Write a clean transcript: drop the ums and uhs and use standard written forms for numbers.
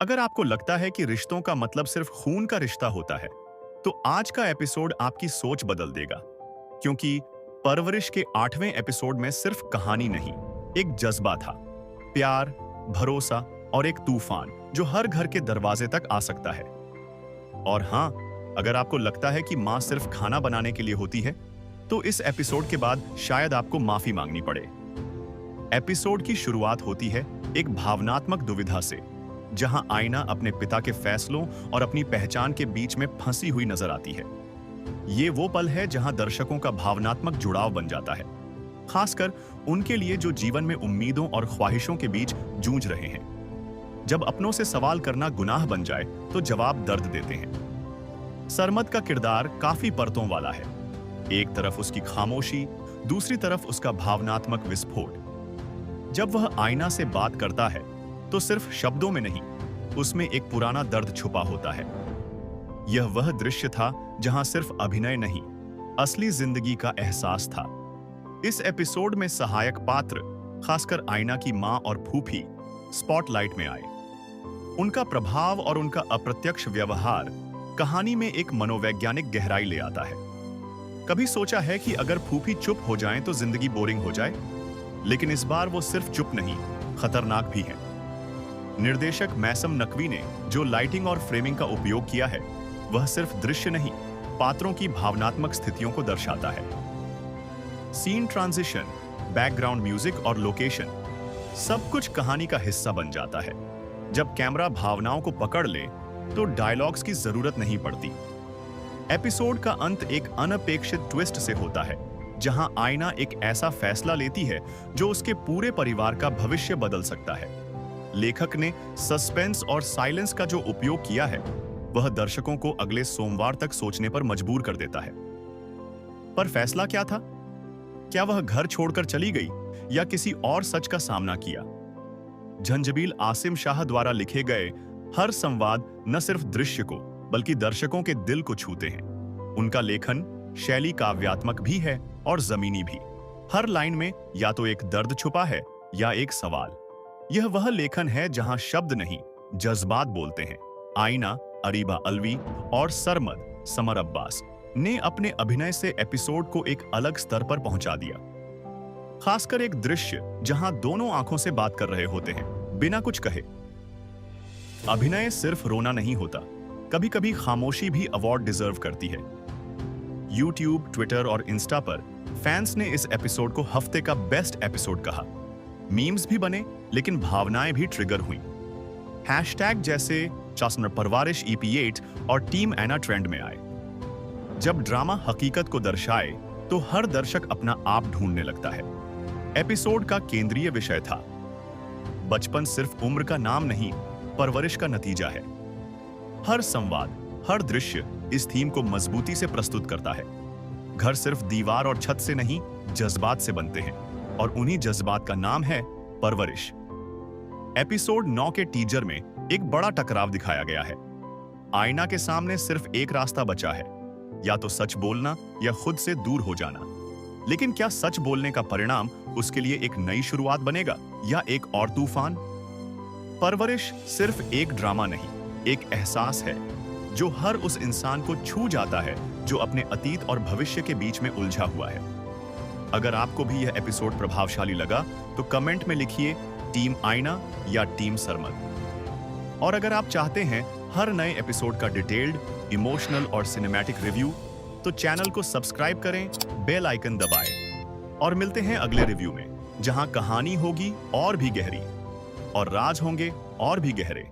अगर आपको लगता है कि रिश्तों का मतलब सिर्फ खून का रिश्ता होता है, तो आज का एपिसोड आपकी सोच बदल देगा। क्योंकि परवरिश के 8वें एपिसोड में सिर्फ कहानी नहीं, एक जज्बा था। प्यार, भरोसा और एक तूफान जो हर घर के दरवाजे तक आ सकता है। और हाँ, अगर आपको लगता है कि माँ सिर्फ खाना बनाने के लिए होती है, तो इस एपिसोड के बाद शायद आपको माफी मांगनी पड़े। एपिसोड की शुरुआत होती है एक भावनात्मक दुविधा से, जहां आयना अपने पिता के फैसलों और अपनी पहचान के बीच में फंसी हुई नजर आती है। ये वो पल है जहां दर्शकों का भावनात्मक जुड़ाव बन जाता है, खासकर उनके लिए जो जीवन में उम्मीदों और ख्वाहिशों के बीच जूझ रहे हैं। जब अपनों से सवाल करना गुनाह बन जाए तो जवाब दर्द देते हैं। सरमद का किरदार काफी परतों वाला है। एक तरफ उसकी खामोशी, दूसरी तरफ उसका भावनात्मक विस्फोट। जब वह आईना से बात करता है तो सिर्फ शब्दों में नहीं, उसमें एक पुराना दर्द छुपा होता है। यह वह दृश्य था जहां सिर्फ अभिनय नहीं, असली जिंदगी का एहसास था। इस एपिसोड में सहायक पात्र, खासकर आईना की मां और फूफी, स्पॉटलाइट में आए। उनका प्रभाव और उनका अप्रत्यक्ष व्यवहार कहानी में एक मनोवैज्ञानिक गहराई ले आता है। कभी सोचा है कि अगर फूफी चुप हो जाएं तो जिंदगी बोरिंग हो जाए? लेकिन इस बार वो सिर्फ चुप नहीं, खतरनाक भी है। निर्देशक मैसम नकवी ने जो लाइटिंग और फ्रेमिंग का उपयोग किया है, वह सिर्फ दृश्य नहीं, पात्रों की भावनात्मक स्थितियों को दर्शाता है। सीन ट्रांजिशन, बैकग्राउंड म्यूजिक और लोकेशन, सब कुछ कहानी का हिस्सा बन जाता है। जब कैमरा भावनाओं को पकड़ ले तो डायलॉग्स की जरूरत नहीं पड़ती। एपिसोड का अंत एक अनपेक्षित ट्विस्ट से होता है, जहां आयना एक ऐसा फैसला लेती है जो उसके पूरे परिवार का भविष्य बदल सकता है। लेखक ने सस्पेंस और साइलेंस का जो उपयोग किया है, वह दर्शकों को अगले सोमवार तक सोचने पर मजबूर कर देता है। पर फैसला क्या था? क्या वह घर छोड़कर चली गई या किसी और सच का सामना किया? झंझबील आसिम शाह द्वारा लिखे गए हर संवाद न सिर्फ दृश्य को बल्कि दर्शकों के दिल को छूते हैं। उनका लेखन शैली काव्यात्मक भी है और जमीनी भी। हर लाइन में या तो एक दर्द छुपा है या एक सवाल। यह वह लेखन है जहां शब्द नहीं, जज्बात बोलते हैं। आईना, अरीबा अलवी और सरमद समर अब्बास ने अपने अभिनय से एपिसोड को एक अलग स्तर पर पहुंचा दिया। खासकर एक दृश्य जहां दोनों आंखों से बात कर रहे होते हैं, बिना कुछ कहे। अभिनय सिर्फ रोना नहीं होता, कभी कभी खामोशी भी अवार्ड डिजर्व करती है। यूट्यूब, ट्विटर और इंस्टा पर फैंस ने इस एपिसोड को हफ्ते का बेस्ट एपिसोड कहा। मीम्स भी बने, लेकिन भावनाएं भी ट्रिगर हुई। हैशटैग जैसे चासनर परवारिश EP8 और टीम ऐना ट्रेंड में आए। जब ड्रामा हकीकत को दर्शाए तो हर दर्शक अपना आप ढूंढने लगता है। एपिसोड का केंद्रीय विषय था, बचपन सिर्फ उम्र का नाम नहीं, परवरिश का नतीजा है। हर संवाद, हर दृश्य इस थीम को मजबूती से प्रस्तुत करता है। घर सिर्फ दीवार और छत से नहीं, जज्बात से बनते हैं, और उन्हीं जज्बात का नाम है परवरिश। एपिसोड 9 के टीजर में एक बड़ा टकराव दिखाया गया है। आईना के सामने सिर्फ एक रास्ता बचा है, या तो सच बोलना या खुद से दूर हो जाना। लेकिन क्या सच बोलने का परिणाम उसके लिए एक नई शुरुआत बनेगा या एक और तूफान? परवरिश सिर्फ एक ड्रामा नहीं, एक एहसास है जो हर उस इंसान को छू जाता है जो अपने अतीत और भविष्य के बीच में उलझा हुआ है। अगर आपको भी यह एपिसोड प्रभावशाली लगा तो कमेंट में लिखिए टीम आईना या टीम सरमद। और अगर आप चाहते हैं हर नए एपिसोड का डिटेल्ड, इमोशनल और सिनेमैटिक रिव्यू, तो चैनल को सब्सक्राइब करें, बेल आइकन दबाएं और मिलते हैं अगले रिव्यू में, जहां कहानी होगी और भी गहरी और राज होंगे और भी गहरे।